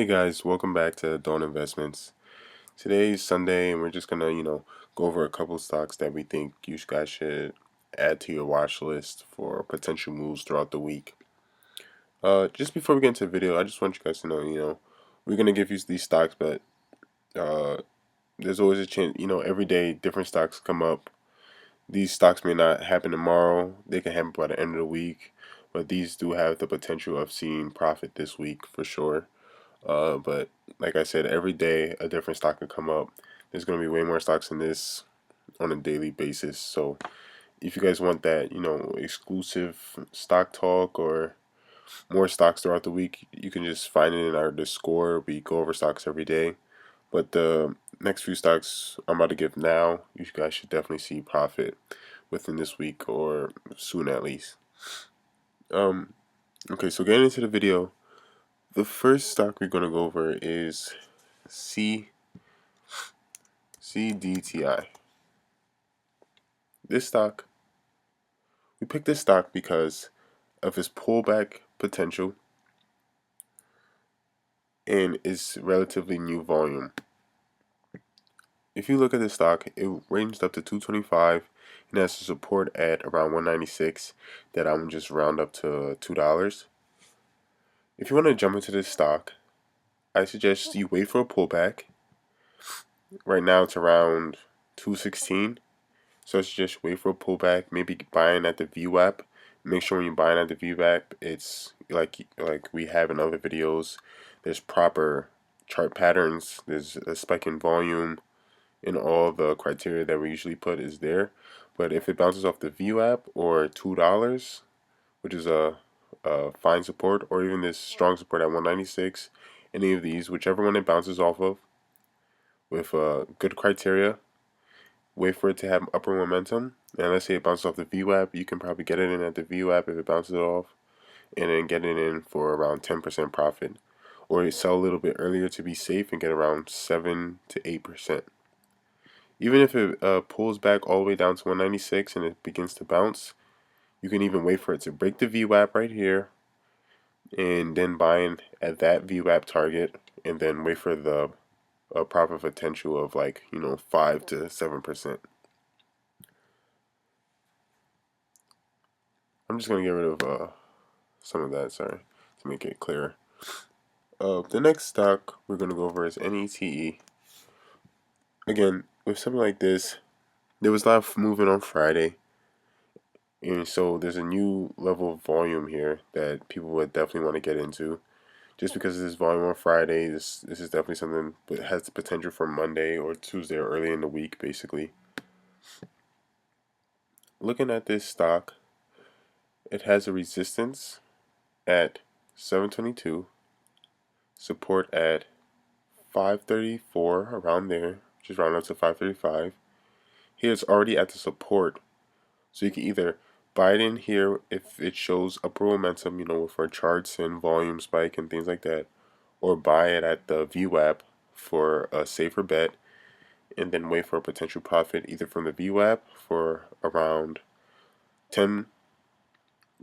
guys, welcome back to Dawn Investments. Today is Sunday and we're just gonna, go over a couple stocks that we think you guys should add to your watch list for potential moves throughout the week. Just before we get into the video, I just want you guys to know, we're gonna give you these stocks, but there's always a chance, every day different stocks come up. These stocks may not happen tomorrow, they can happen by the end of the week, but these do have the potential of seeing profit this week for sure. But like I said, every day a different stock could come up. There's going to be way more stocks in this on a daily basis. So if you guys want that, exclusive stock talk or more stocks throughout the week, you can just find it in our Discord. We go over stocks every day. But the next few stocks I'm about to give now, you guys should definitely see profit within this week or soon at least. Okay, so getting into the video, the first stock we're going to go over is CDTI. This stock, we picked this stock because of its pullback potential and its relatively new volume. If you look at this stock, it ranged up to 225 and has a support at around 196 that I'm just round up to $2. If you want to jump into this stock, I suggest you wait for a pullback. Right now it's around 216. So I suggest wait for a pullback, maybe buying at the VWAP. Make sure when you're buying at the VWAP, it's like we have in other videos. There's proper chart patterns. There's a spike in volume, and all the criteria that we usually put is there. But if it bounces off the VWAP or $2, which is a fine support, or even this strong support at 196, any of these, whichever one it bounces off of, with good criteria, wait for it to have upper momentum, and let's say it bounces off the VWAP, you can probably get it in at the VWAP if it bounces off, and then get it in for around 10% profit, or you sell a little bit earlier to be safe and get around 7 to 8%. Even if it pulls back all the way down to 196 and it begins to bounce, you can even wait for it to break the VWAP right here, and then buy at that VWAP target, and then wait for the profit potential of 5 to 7%. I'm just gonna get rid of some of that, sorry, to make it clearer. The next stock we're gonna go over is NETE. Again, with something like this, there was a lot of movement on Friday, and so there's a new level of volume here that people would definitely want to get into. Just because of this volume on Friday, this is definitely something that has the potential for Monday or Tuesday or early in the week, basically. Looking at this stock, it has a resistance at 722, support at 534, around there, just round up to 535. Here it's already at the support, so you can either buy it in here if it shows upper momentum, for charts and volume spike and things like that, or buy it at the VWAP for a safer bet, and then wait for a potential profit either from the VWAP for around 10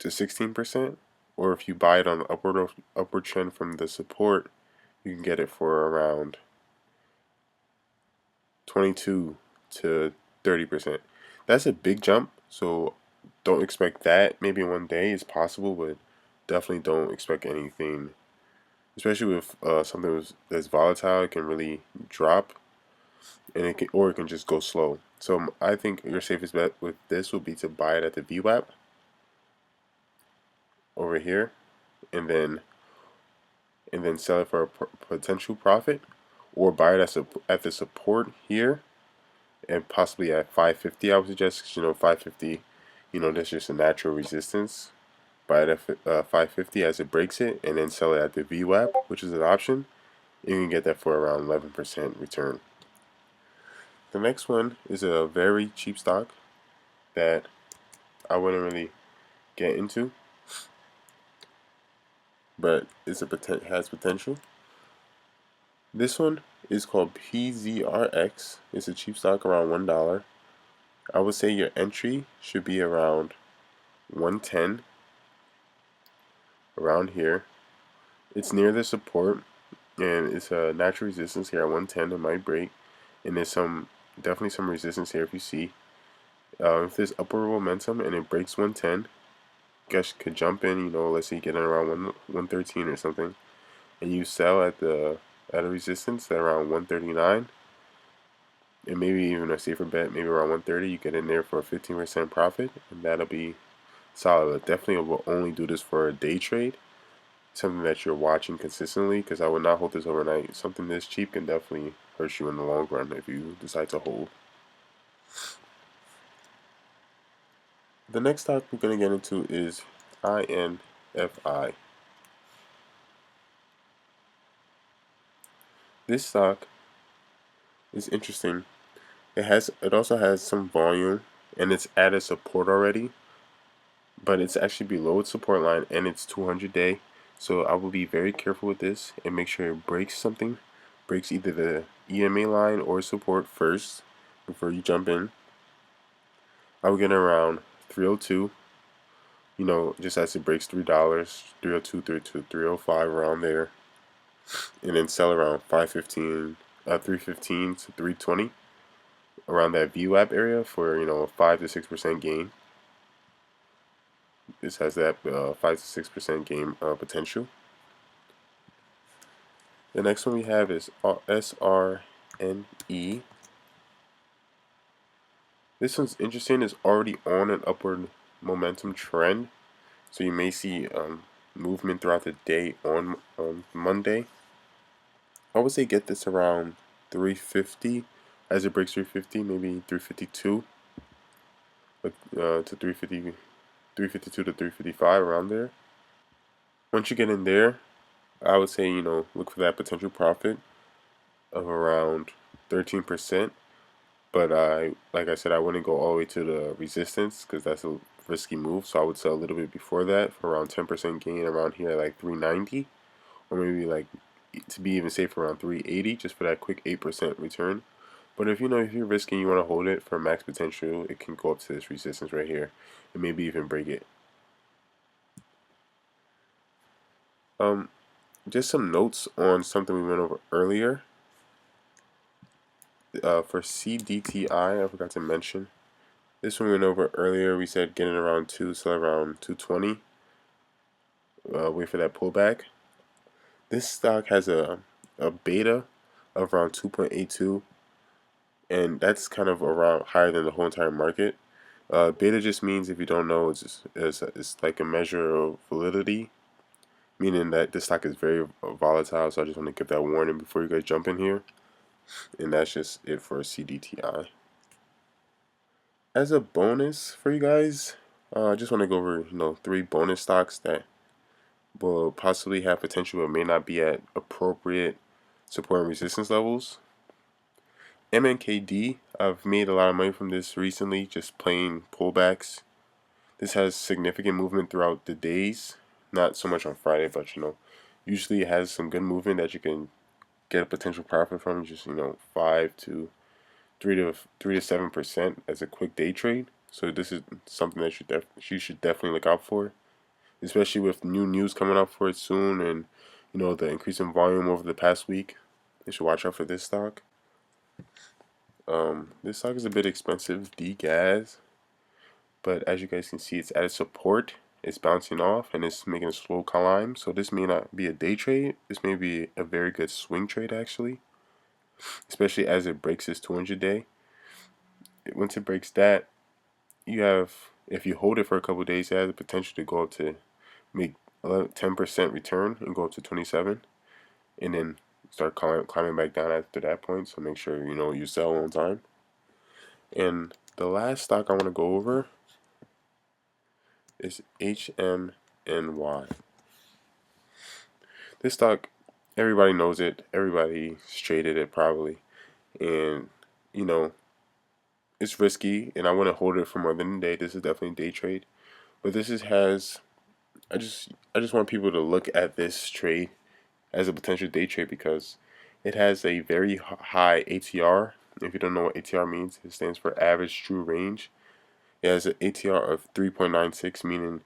to 16%, or if you buy it on the upward trend from the support, you can get it for around 22 to 30%. That's a big jump, so don't expect that. Maybe one day is possible, but definitely don't expect anything, especially with something that's volatile. It can really drop, and it can just go slow. So I think your safest bet with this would be to buy it at the VWAP over here, and then sell it for a potential profit, or buy it at the support here, and possibly at 550. I would suggest, 550, that's just a natural resistance. Buy it at 550 as it breaks it, and then sell it at the VWAP, which is an option. You can get that for around 11% return. The next one is a very cheap stock that I wouldn't really get into, but has potential. This one is called PZRX. It's a cheap stock, around $1. I would say your entry should be around 110, around here. It's near the support. and it's a natural resistance here at 110. It might break, and there's definitely some resistance here if you see. If there's upward momentum and it breaks 110, guys could jump in. Let's say you get in around 113 or something, and you sell at a resistance at around 139, and maybe even a safer bet, maybe around 130. You get in there for a 15% profit, and that'll be solid. But definitely will only do this for a day trade, something that you're watching consistently, because I would not hold this overnight. Something this cheap can definitely hurt you in the long run if you decide to hold. The next stock we're going to get into is INFI. This stock is interesting. It also has some volume, and it's at a support already, but it's actually below its support line and it's 200-day. So I will be very careful with this and make sure it breaks something, breaks either the EMA line or support first before you jump in. I will get around 302. Just as it breaks $3, 302, 302, 305 around there, and then sell around 315 to 320 around that VWAP area for a 5 to 6% gain. This has that 5 to 6% gain potential. The next one we have is SRNE. This one's interesting. It's already on an upward momentum trend, so you may see movement throughout the day on Monday. I would say get this around 350 as it breaks 350, maybe 352, but to 352 to 355 around there. Once you get in there, I would say look for that potential profit of around 13%. But like I said, I wouldn't go all the way to the resistance because that's a risky move. So I would sell a little bit before that for around 10% gain around here, like 390, or maybe like to be even safer around 380, just for that quick 8% return. But if if you're risking, you want to hold it for max potential, it can go up to this resistance right here, and maybe even break it. Just some notes on something we went over earlier. For CDTI, I forgot to mention. This one we went over earlier. We said getting around 2, so around 220. Wait for that pullback. This stock has a beta of around 2.82, and that's kind of around higher than the whole entire market. Beta just means, if you don't know, it's like a measure of validity, meaning that this stock is very volatile. So I just want to give that warning before you guys jump in here. And that's just it for CDTI. As a bonus for you guys, I just want to go over 3 bonus stocks that will possibly have potential but may not be at appropriate support and resistance levels. MNKD, I've made a lot of money from this recently, just playing pullbacks. This has significant movement throughout the days, not so much on Friday, but usually it has some good movement that you can get a potential profit from, just 5 to 3 to 7% as a quick day trade. So this is something that you should definitely look out for, especially with new news coming up for it soon, and the increase in volume over the past week. You should watch out for this stock. This stock is a bit expensive, DGAZ, but as you guys can see, it's at a support. It's bouncing off and it's making a slow climb. So this may not be a day trade. This may be a very good swing trade actually, especially as it breaks this 200-day. Once it breaks that, if you hold it for a couple of days, it has the potential to go up to make 10% return and go up to 27, and then start climbing back down after that point. So make sure you sell on time. And the last stock I want to go over is HMNY. This stock, everybody knows it. Everybody's traded it probably, and it's risky, and I want to hold it for more than a day. This is definitely a day trade, but I just want people to look at this trade as a potential day trade because it has a very high ATR. If you don't know what ATR means, it stands for average true range. It has an ATR of 3.96, meaning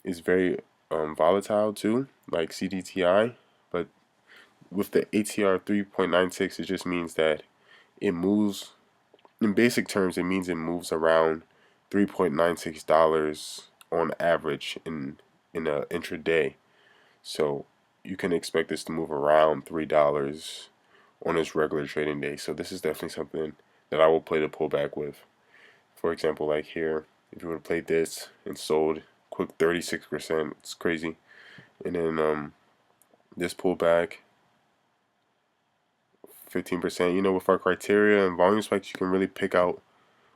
it's very volatile too, like CDTI, but with the ATR 3.96, it just means that it moves, in basic terms, it means it moves around $3.96 on average in a intraday. So you can expect this to move around $3 on its regular trading day. So this is definitely something that I will play the pullback with. For example, like here, if you would have played this and sold quick 36%, it's crazy. And then this pullback 15%. You know, with our criteria and volume spikes, you can really pick out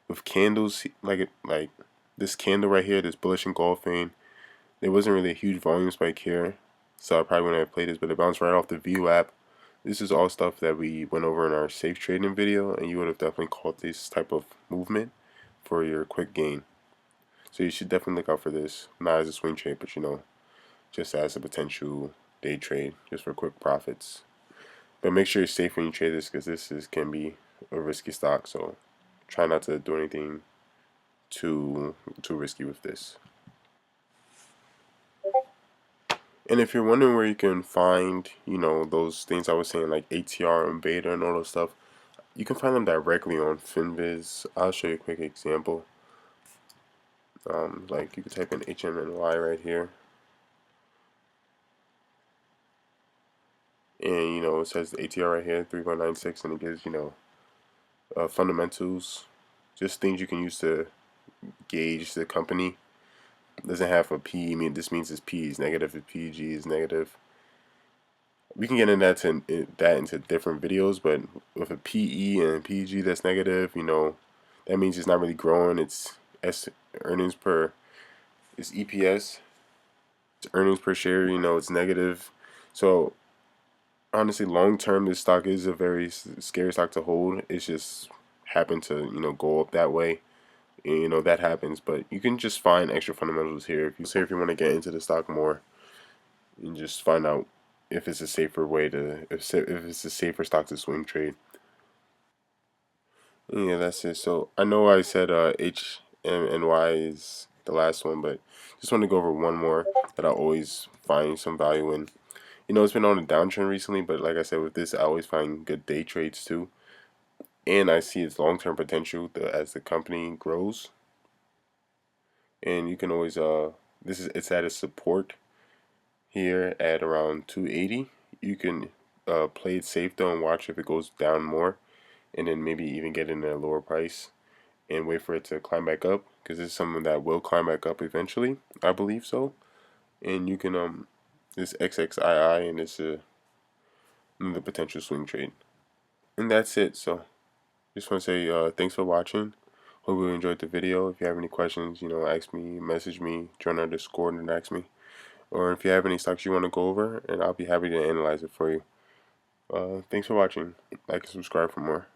with candles like this candle right here, this bullish engulfing. There wasn't really a huge volume spike here, so I probably wouldn't have played this, but it bounced right off the View app. This is all stuff that we went over in our safe trading video, and you would have definitely caught this type of movement for your quick gain. So you should definitely look out for this, not as a swing trade, but you know, just as a potential day trade, just for quick profits. But make sure you're safe when you trade this, because can be a risky stock. So try not to do anything too risky with this. And if you're wondering where you can find, you know, those things I was saying like ATR and beta and all those stuff, you can find them directly on Finviz. I'll show you a quick example. Like you can type in HMNY right here, and you know it says the ATR right here 3.96, and it gives, you know, fundamentals, just things you can use to gauge the company. It doesn't have a P. I mean, this means its P is negative, if PG is negative. We can get into that into different videos, but with a PE and PG that's negative, you know, that means it's not really growing. It's earnings per, it's EPS, it's earnings per share. You know, it's negative. So honestly, long term, this stock is a very scary stock to hold. It's just happened to, you know, go up that way. And, you know, that happens, but you can just find extra fundamentals here. If you want to get into the stock more, and just find out if it's a safer way to, if it's a safer stock to swing trade. Yeah, that's it. So I know I said HMNY is the last one, but just want to go over one more that I always find some value in. You know, it's been on a downtrend recently, but like I said, with this, I always find good day trades too. And I see its long-term potential as the company grows. And you can always, it's at a support here at around 280. You can play it safe though and watch if it goes down more, and then maybe even get in at a lower price and wait for it to climb back up, because it's something that will climb back up eventually. I believe so. And you can this XXII, and it's another potential swing trade. And that's it. So just want to say thanks for watching. Hope you enjoyed the video. If you have any questions, you know, ask me, message me, join our Discord and ask me. Or if you have any stocks you want to go over, and I'll be happy to analyze it for you. Thanks for watching. Like and subscribe for more.